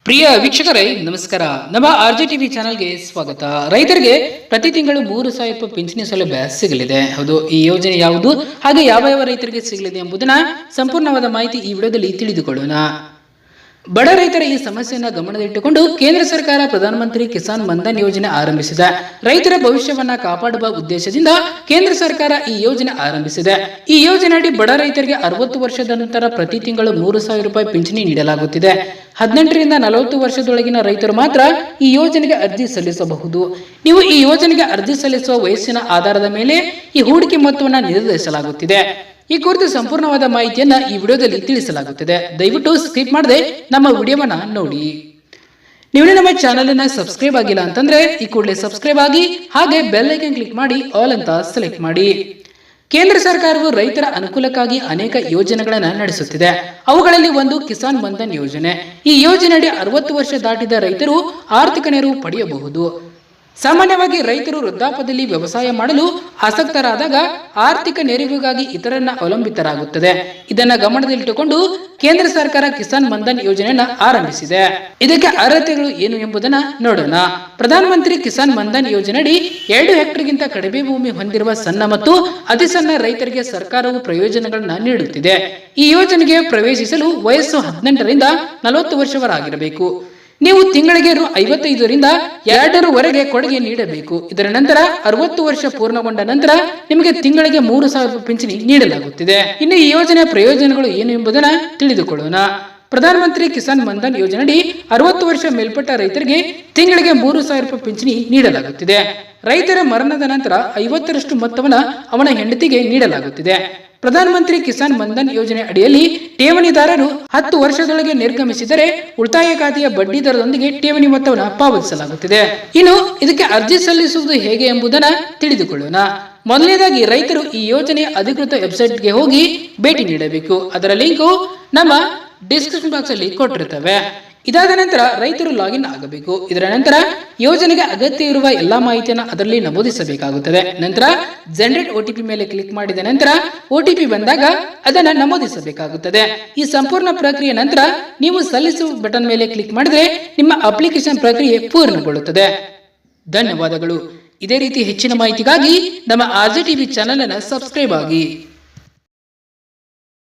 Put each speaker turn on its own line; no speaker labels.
ಪ್ರಿಯ ವೀಕ್ಷಕರೇ ನಮಸ್ಕಾರ. ನಮ್ಮ RJTV ಚಾನೆಲ್ಗೆ ಸ್ವಾಗತ. ರೈತರಿಗೆ ಪ್ರತಿ ತಿಂಗಳು 3,000 ರೂಪಾಯಿ ಪಿಂಚಣಿ ಸೌಲಭ್ಯ ಸಿಗಲಿದೆ. ಹೌದು, ಈ ಯೋಜನೆ ಯಾವುದು ಹಾಗೆ ಯಾವ ರೈತರಿಗೆ ಸಿಗಲಿದೆ ಎಂಬುದನ್ನ ಸಂಪೂರ್ಣವಾದ ಮಾಹಿತಿ ಈ ವಿಡಿಯೋದಲ್ಲಿ ತಿಳಿದುಕೊಳ್ಳೋಣ. ಬಡ ರೈತರ ಈ ಸಮಸ್ಯೆಯನ್ನು ಗಮನದಲ್ಲಿಟ್ಟುಕೊಂಡು ಕೇಂದ್ರ ಸರ್ಕಾರ ಪ್ರಧಾನಮಂತ್ರಿ ಕಿಸಾನ್ ಮನ್ಧನ್ ಯೋಜನೆ ಆರಂಭಿಸಿದೆ. ರೈತರ ಭವಿಷ್ಯವನ್ನ ಕಾಪಾಡುವ ಉದ್ದೇಶದಿಂದ ಕೇಂದ್ರ ಸರ್ಕಾರ ಈ ಯೋಜನೆ ಆರಂಭಿಸಿದೆ. ಈ ಯೋಜನೆಯಡಿ ಬಡ ರೈತರಿಗೆ 60 ವರ್ಷದ ನಂತರ ಪ್ರತಿ ತಿಂಗಳು 3,000 ರೂಪಾಯಿ ಪಿಂಚಣಿ ನೀಡಲಾಗುತ್ತಿದೆ. 18 ರಿಂದ 40 ವರ್ಷದೊಳಗಿನ ರೈತರು ಮಾತ್ರ ಈ ಯೋಜನೆಗೆ ಅರ್ಜಿ ಸಲ್ಲಿಸಬಹುದು. ನೀವು ಈ ಯೋಜನೆಗೆ ಅರ್ಜಿ ಸಲ್ಲಿಸುವ ವಯಸ್ಸಿನ ಆಧಾರದ ಮೇಲೆ ಈ ಹೂಡಿಕೆ ಮೊತ್ತವನ್ನು ನಿರ್ಧರಿಸಲಾಗುತ್ತಿದೆ. ಈ ಕುರಿತು ಸಂಪೂರ್ಣವಾದ ಮಾಹಿತಿಯನ್ನ ಈ ವಿಡಿಯೋದಲ್ಲಿ ತಿಳಿಸಲಾಗುತ್ತದೆ. ದಯವಿಟ್ಟು ಸ್ಕಿಪ್ ಮಾಡದೆ ನಮ್ಮ ವಿಡಿಯೋವನ್ನ ನೋಡಿ. ನೀವು ನಮ್ಮ ಚಾನೆಲ್ ಅನ್ನ ಸಬ್ಸ್ಕ್ರೈಬ್ ಆಗಿಲ್ಲ ಅಂತಂದ್ರೆ ಈ ಕೂಡಲೇ ಸಬ್ಸ್ಕ್ರೈಬ್ ಆಗಿ ಹಾಗೆ ಬೆಲ್ ಐಕಾನ್ ಕ್ಲಿಕ್ ಮಾಡಿ ಆಲ್ ಅಂತ ಸೆಲೆಕ್ಟ್ ಮಾಡಿ. ಕೇಂದ್ರ ಸರ್ಕಾರವು ರೈತರ ಅನುಕೂಲಕ್ಕಾಗಿ ಅನೇಕ ಯೋಜನೆಗಳನ್ನು ನಡೆಸುತ್ತಿದೆ. ಅವುಗಳಲ್ಲಿ ಒಂದು ಕಿಸಾನ್ ಮನ್ಧನ್ ಯೋಜನೆ. ಈ ಯೋಜನೆಯಡಿ 60 ವರ್ಷ ದಾಟಿದ ರೈತರು ಆರ್ಥಿಕ ನೆರವು ಪಡೆಯಬಹುದು. ಸಾಮಾನ್ಯವಾಗಿ ರೈತರು ವೃದ್ಧಾಪ್ಯದಲ್ಲಿ ವ್ಯವಸಾಯ ಮಾಡಲು ಆಸಕ್ತರಾದಾಗ ಆರ್ಥಿಕ ನೆರವಿಗಾಗಿ ಇತರರನ್ನ ಅವಲಂಬಿತರಾಗುತ್ತದೆ. ಇದನ್ನ ಗಮನದಲ್ಲಿಟ್ಟುಕೊಂಡು ಕೇಂದ್ರ ಸರ್ಕಾರ ಕಿಸಾನ್ ಮನ್ಧನ್ ಯೋಜನೆಯನ್ನ ಆರಂಭಿಸಿದೆ. ಇದಕ್ಕೆ ಅರ್ಹತೆಗಳು ಏನು ಎಂಬುದನ್ನ ನೋಡೋಣ. ಪ್ರಧಾನಮಂತ್ರಿ ಕಿಸಾನ್ ಮನ್ಧನ್ ಯೋಜನೆಯಡಿ 2 ಹೆಕ್ಟೇರ್ಗಿಂತ ಕಡಿಮೆ ಭೂಮಿ ಹೊಂದಿರುವ ಸಣ್ಣ ಮತ್ತು ಅತಿ ಸಣ್ಣ ರೈತರಿಗೆ ಸರ್ಕಾರವು ಪ್ರಯೋಜನಗಳನ್ನ ನೀಡುತ್ತಿದೆ. ಈ ಯೋಜನೆಗೆ ಪ್ರವೇಶಿಸಲು ವಯಸ್ಸು 18 ರಿಂದ 40 ವರ್ಷವರಾಗಿರಬೇಕು. ನೀವು ತಿಂಗಳಿಗೆ ರೂ. 55 ರಿಂದ $2 ಕೊಡುಗೆ ನೀಡಬೇಕು. ಇದರ ನಂತರ 60 ವರ್ಷ ಪೂರ್ಣಗೊಂಡ ನಂತರ ನಿಮಗೆ ತಿಂಗಳಿಗೆ 3,000 ರೂಪಾಯಿ ಪಿಂಚಣಿ ನೀಡಲಾಗುತ್ತಿದೆ. ಇನ್ನು ಈ ಯೋಜನೆಯ ಪ್ರಯೋಜನಗಳು ಏನು ಎಂಬುದನ್ನು ತಿಳಿದುಕೊಳ್ಳೋಣ. ಪ್ರಧಾನಮಂತ್ರಿ ಕಿಸಾನ್ ಮನ್ಧನ್ ಯೋಜನೆಯಡಿ 60 ವರ್ಷ ಮೇಲ್ಪಟ್ಟ ರೈತರಿಗೆ ತಿಂಗಳಿಗೆ 3,000 ರೂಪಾಯಿ ಪಿಂಚಣಿ ನೀಡಲಾಗುತ್ತಿದೆ. ರೈತರ ಮರಣದ ನಂತರ 50ರಷ್ಟು ಮೊತ್ತವನ್ನು ಅವನ ಹೆಂಡತಿಗೆ ನೀಡಲಾಗುತ್ತಿದೆ. ಪ್ರಧಾನಮಂತ್ರಿ ಕಿಸಾನ್ ಮನ್ಧನ್ ಯೋಜನೆ ಅಡಿಯಲ್ಲಿ ಠೇವಣಿದಾರರು 10 ವರ್ಷದೊಳಗೆ ನಿರ್ಗಮಿಸಿದರೆ ಉಳಿತಾಯ ಖಾತೆಯ ಬಡ್ಡಿ ದರದೊಂದಿಗೆ ಠೇವಣಿ ಮೊತ್ತವನ್ನು ಪಾವತಿಸಲಾಗುತ್ತಿದೆ. ಇನ್ನು ಇದಕ್ಕೆ ಅರ್ಜಿ ಸಲ್ಲಿಸುವುದು ಹೇಗೆ ಎಂಬುದನ್ನು ತಿಳಿದುಕೊಳ್ಳೋಣ. ಮೊದಲನೇದಾಗಿ ರೈತರು ಈ ಯೋಜನೆಯ ಅಧಿಕೃತ ವೆಬ್ಸೈಟ್ಗೆ ಹೋಗಿ ಭೇಟಿ ನೀಡಬೇಕು. ಅದರ ಲಿಂಕು ನಮ್ಮ ಡಿಸ್ಕ್ರಿಪ್ಷನ್ ಬಾಕ್ಸ್ ಅಲ್ಲಿ ಕೊಟ್ಟಿರ್ತೇವೆ. ಇದಾದ ನಂತರ ರೈತರು ಲಾಗಿನ್ ಆಗಬೇಕು. ಇದರ ನಂತರ ಯೋಜನೆಗೆ ಅಗತ್ಯ ಇರುವ ಎಲ್ಲಾ ಮಾಹಿತಿಯನ್ನು ಅದರಲ್ಲಿ ನಮೂದಿಸಬೇಕಾಗುತ್ತದೆ. ನಂತರ ಜನರೇಟ್ OTP ಮೇಲೆ ಕ್ಲಿಕ್ ಮಾಡಿದ ನಂತರ OTP ಬಂದಾಗ ಅದನ್ನು ನಮೂದಿಸಬೇಕಾಗುತ್ತದೆ. ಈ ಸಂಪೂರ್ಣ ಪ್ರಕ್ರಿಯೆ ನಂತರ ನೀವು ಸಲ್ಲಿಸುವ ಬಟನ್ ಮೇಲೆ ಕ್ಲಿಕ್ ಮಾಡಿದ್ರೆ ನಿಮ್ಮ ಅಪ್ಲಿಕೇಶನ್ ಪ್ರಕ್ರಿಯೆ ಪೂರ್ಣಗೊಳ್ಳುತ್ತದೆ. ಧನ್ಯವಾದಗಳು. ಇದೇ ರೀತಿ ಹೆಚ್ಚಿನ ಮಾಹಿತಿಗಾಗಿ ನಮ್ಮ RJTV ಚಾನೆಲ್ ಅನ್ನು ಸಬ್ಸ್ಕ್ರೈಬ್ ಆಗಿ.